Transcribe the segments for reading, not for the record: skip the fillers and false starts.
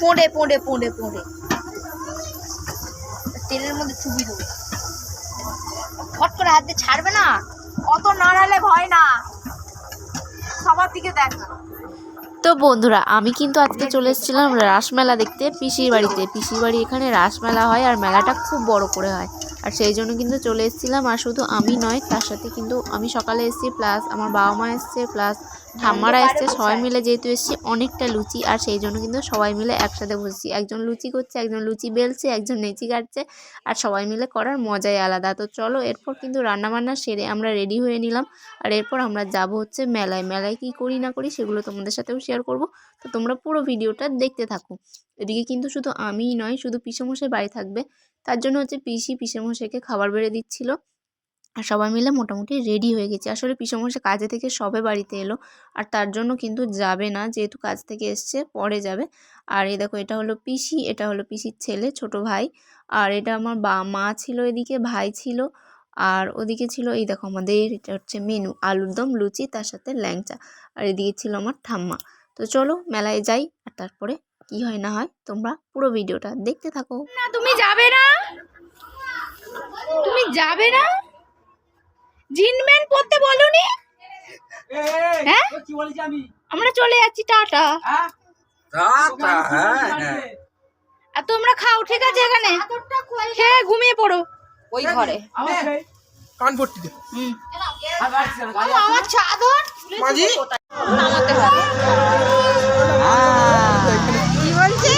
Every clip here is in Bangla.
পোঁড়ে পোঁড়ে পোঁড়ে পোঁড়ে তেলের মধ্যে চুবি দেবো, ফট করে হাত দিয়ে ছাড়বে না, অত নাড়ালে ভয় না, সবার দিকে দেখ না। তো বন্ধুরা আমি কিন্তু আজকে চলে এসেছিলাম রাসমেলা দেখতে পিসির বাড়িতে। পিসির বাড়ি এখানে রাসমেলা হয় আর মেলাটা খুব বড় করে হয়, আর সেই জন্য কিন্তু চলে এসেছিলাম। আর শুধু আমি নয়, তার সাথে কিন্তু আমি সকালে এসেছি, প্লাস আমার বাবা মা এসছে, প্লাস ঠাম্মারা এসছে, সবাই মিলে যেহেতু এসেছি অনেকটা লুচি, আর সেই জন্য কিন্তু সবাই মিলে একসাথে বসছি। একজন লুচি করছে, একজন লুচি বেলছে, একজন নেচি কাটছে, আর সবাই মিলে করার মজাই আলাদা। তো চলো এরপর কিন্তু রান্নাবান্না সেরে আমরা রেডি হয়ে নিলাম, আর এরপর আমরা যাব হচ্ছে মেলায়। মেলায় কি করি না করি সেগুলো তোমাদের সাথেও শেয়ার করব, তো তোমরা পুরো ভিডিওটা দেখতে থাকো। এদিকে কিন্তু শুধু আমিই নয়, শুধু পিসেমশাই বাড়ি থাকবে, তার জন্য হচ্ছে পিসেমশাইকে খাবার বেড়ে দিচ্ছিল, আর সবাই মিলে মোটামুটি রেডি হয়ে গেছি। আসলে পিসেমশাই কাজে থেকে সবে বাড়িতে এলো, আর তার জন্য কিন্তু যাবে না, যেহেতু কাজ থেকে এসছে পরে যাবে। আর এই দেখো এটা হলো পিসি, এটা হলো পিসির ছেলে ছোট ভাই, আর এটা আমার মা ছিল, এদিকে ভাই ছিল, আর ওদিকে ছিল এই দেখো আমাদের এটা হচ্ছে মেনু, আলুর দম, লুচি, তার সাথে ল্যাংচা, আর এদিকে ছিল আমার ঠাম্মা। তো চলো মেলায় যাই, আর তারপরে কি হয় না হয় তোমরা পুরো ভিডিওটা দেখতে থাকো। না তুমি যাবে না, তুমি যাবে না, জিনম্যান পড়তে বলনি? হ্যাঁ আমরা চলে যাচ্ছি, টাটা। আর তোমরা খাও, ঠিক আছে, এখানে খেয়ে ঘুমিয়ে পড়ো ওই ঘরে। কান ভর্তি দে। আমার চাদর নামাতে হবে। কি বলছে?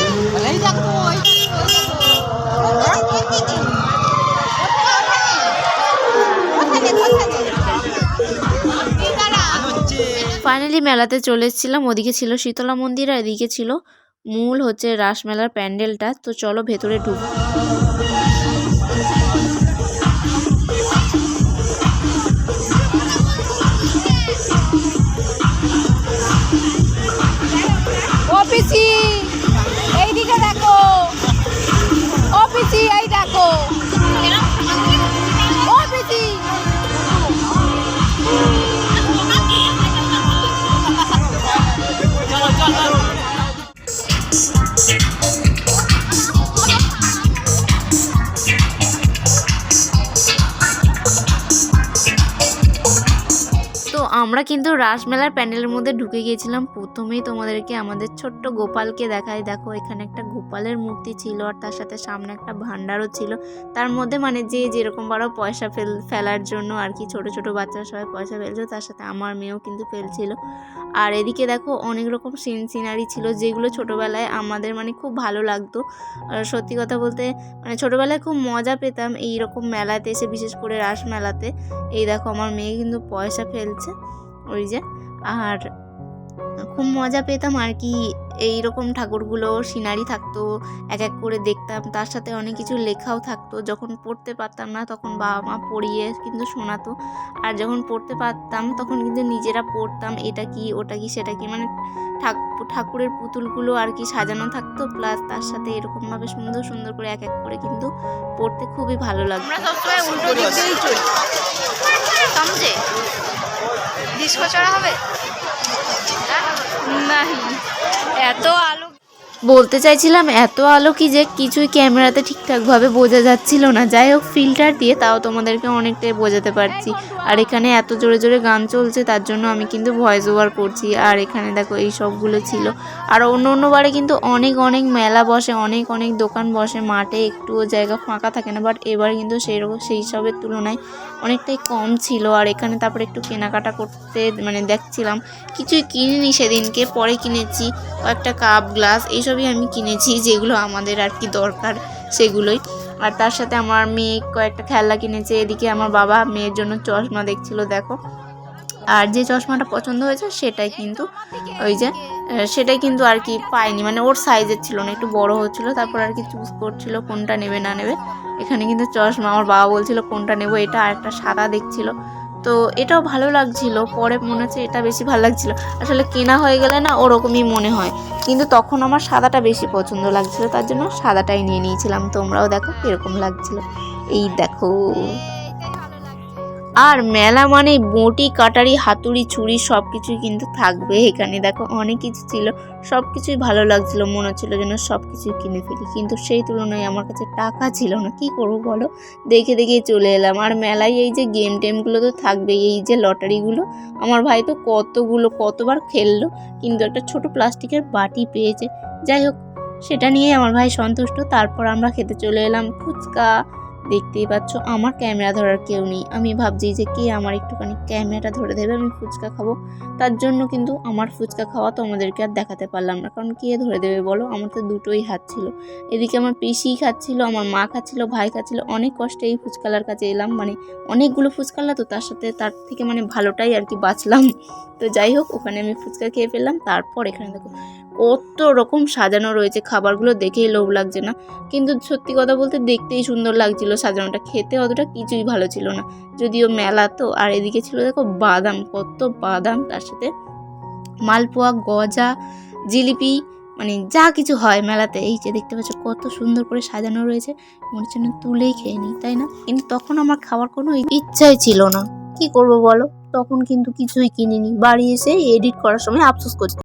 ফাইনালি মেলাতে চলে এসেছিলাম। ওদিকে ছিল শীতলা মন্দির, আর এদিকে ছিল মূল হচ্ছে রাসমেলার প্যান্ডেলটা। তো চলো ভেতরে ঢুক। অফিসি এইদিকে দেখো, অফিসি এই দেখো, অফিসি আমরা কিন্তু রাসমেলার প্যান্ডেলের মধ্যে ঢুকে গিয়েছিলাম। প্রথমেই তোমাদেরকে আমাদের ছোট্ট গোপালকে দেখাই। দেখো এখানে একটা গোপালের মূর্তি ছিল, আর তার সাথে সামনে একটা ভান্ডারও ছিল, তার মধ্যে মানে যে যেরকম বারো পয়সা ফেলার জন্য আর কি, ছোট ছোট বাচ্চারা সবাই পয়সা ফেলছিল, তার সাথে আমার মেয়েও কিন্তু ফেলছিল। আর এদিকে দেখো অনেক রকম সিনারি ছিল, যেগুলো ছোটোবেলায় আমাদের মানে খুব ভালো লাগতো। আর সত্যি কথা বলতে মানে ছোটোবেলায় খুব মজা পেতাম এই রকম মেলাতে এসে, বিশেষ করে রাস মেলাতে। এই দেখো আমার মেয়ে কিন্তু পয়সা ফেলছে ওই যে, আর খুব মজা পেতাম আর কি। এইরকম ঠাকুরগুলো সিনারি থাকতো, এক এক করে দেখতাম, তার সাথে অনেক কিছু লেখাও থাকতো। যখন পড়তে পারতাম না তখন বাবা মা পড়িয়ে কিন্তু শোনাতো, আর যখন পড়তে পারতাম তখন কিন্তু নিজেরা পড়তাম, এটা কি ওটা কি সেটা কি, মানে ঠাকুরের পুতুলগুলো আর কি সাজানো থাকতো, প্লাস তার সাথে এরকমভাবে সুন্দর সুন্দর করে এক এক করে কিন্তু পড়তে খুবই ভালো লাগতো। আমরা সবসময় উল্টো দিক দিয়েই চলি, সমঝে? ডিস্কো চড়া হবে না, এত আলো বলতে চাইছিলাম এত আলো কি যে কিছুই ক্যামেরাতে ঠিকঠাকভাবে বোঝা যাচ্ছিল না। যাই হোক ফিল্টার দিয়ে তাও তোমাদেরকে অনেকটাই বোঝাতে পারছি। আর এখানে এত জোরে জোরে গান চলছে, তার জন্য আমি কিন্তু ভয়েস ওভার করছি। আর এখানে দেখো এই সবগুলো ছিল। আর অন্য অন্যবারে কিন্তু অনেক অনেক মেলা বসে, অনেক অনেক দোকান বসে, মাঠে একটুও জায়গা ফাঁকা থাকে না, বাট এবার কিন্তু সেই সবের তুলনায় অনেকটাই কম ছিল। আর এখানে তারপরে একটু কেনাকাটা করতে মানে দেখছিলাম, কিছুই কিনিনি সেদিনকে, পরে কিনেছি কয়েকটা কাপ গ্লাস, এইসবই আমি কিনেছি যেগুলো আমাদের আর কি দরকার সেগুলোই। আর তার সাথে আমার মেয়ে কয়েকটা খেলনা কিনেছে। এদিকে আমার বাবা মেয়ের জন্য চশমা দেখছিল, দেখো। আর যে চশমাটা পছন্দ হয়েছে সেটাই কিন্তু ওই যে সেটাই কিন্তু আর কি পাইনি, মানে ওর সাইজের ছিল না, একটু বড় হচ্ছিল, তারপর আর কি চুজ করছিল কোনটা নেবে না নেবে। এখানে কিন্তু চশমা আমার বাবা বলছিল কোনটা নেব, এটা আর একটা সাদা দেখছিল, তো এটাও ভালো লাগছিল। পরে মনে হচ্ছে এটা বেশি ভালো লাগছিল। আসলে কেনা হয়ে গেলে না ওরকমই মনে হয়, কিন্তু তখন আমার সাদাটা বেশি পছন্দ লাগছিল, তার জন্য সাদাটাই নিয়ে নিয়েছিলাম। তোমরাও দেখো কীরকম লাগছিল, এই দেখো। আর মেলা মানে বঁটি কাটারি হাতুড়ি ছুরি সব কিছুই কিন্তু থাকবে এখানে। দেখো অনেক কিছু ছিল, সব কিছুই ভালো লাগছিল, মনে হচ্ছিলো যেন সব কিছুই কিনে ফেলি, কিন্তু সেই তুলনায় আমার কাছে টাকা ছিল না। কি করবো বলো, দেখে দেখে চলে এলাম। আর মেলায় এই যে গেম টেমগুলো তো থাকবেই, এই যে লটারিগুলো, আমার ভাই তো কতবার খেললো, কিন্তু একটা ছোট প্লাস্টিকের বাটি পেয়েছে। যাই হোক, সেটা নিয়ে আমার ভাই সন্তুষ্ট। তারপর আমরা খেতে চলে এলাম ফুচকা। দেখতেই পাচ্ছ আমার ক্যামেরা ধরার কেউ নেই, আমি ভাবছি যে কে আমার একটুখানি ক্যামেরাটা ধরে দেবে, আমি ফুচকা খাবো। তার জন্য কিন্তু আমার ফুচকা খাওয়া তোমাদেরকে আর দেখাতে পারলাম না, কারণ কে ধরে দেবে বলো, আমার তো দুটোই হাত ছিল। এদিকে আমার পিসি খাচ্ছিল, আমার মা খাচ্ছিল, ভাই খাচ্ছিল। অনেক কষ্টে এই ফুচকালার কাছে এলাম, মানে অনেকগুলো ফুচকালা তো, তার থেকে মানে ভালোটাই আর কি বাঁচলাম। তো যাই হোক, ওখানে আমি ফুচকা খেয়ে ফেললাম। তারপর এখানে দেখো কত রকম সাজানো রয়েছে, খাবারগুলো দেখেই লোভ লাগছে না, কিন্তু সত্যি কথা বলতে দেখতেই সুন্দর লাগছিল সাজানোটা, খেতে অতটা কিছুই ভালো ছিল না, যদিও মেলা তো। আর এদিকে ছিল দেখো বাদাম, কত বাদাম, তার সাথে মালপোয়া, গজা, জিলিপি, মানে যা কিছু হয় মেলাতে। এই যে দেখতে পাচ্ছ কত সুন্দর করে সাজানো রয়েছে, মনে হচ্ছে না তুলেই খেয়ে নিই, তাই না? কিন্তু তখন আমার খাওয়ার কোনো ইচ্ছাই ছিল না, কি করব বলো, তখন কিন্তু কিছুই কিনিনি। বাড়ি এসে এডিট করার সময় আফসোস করছি।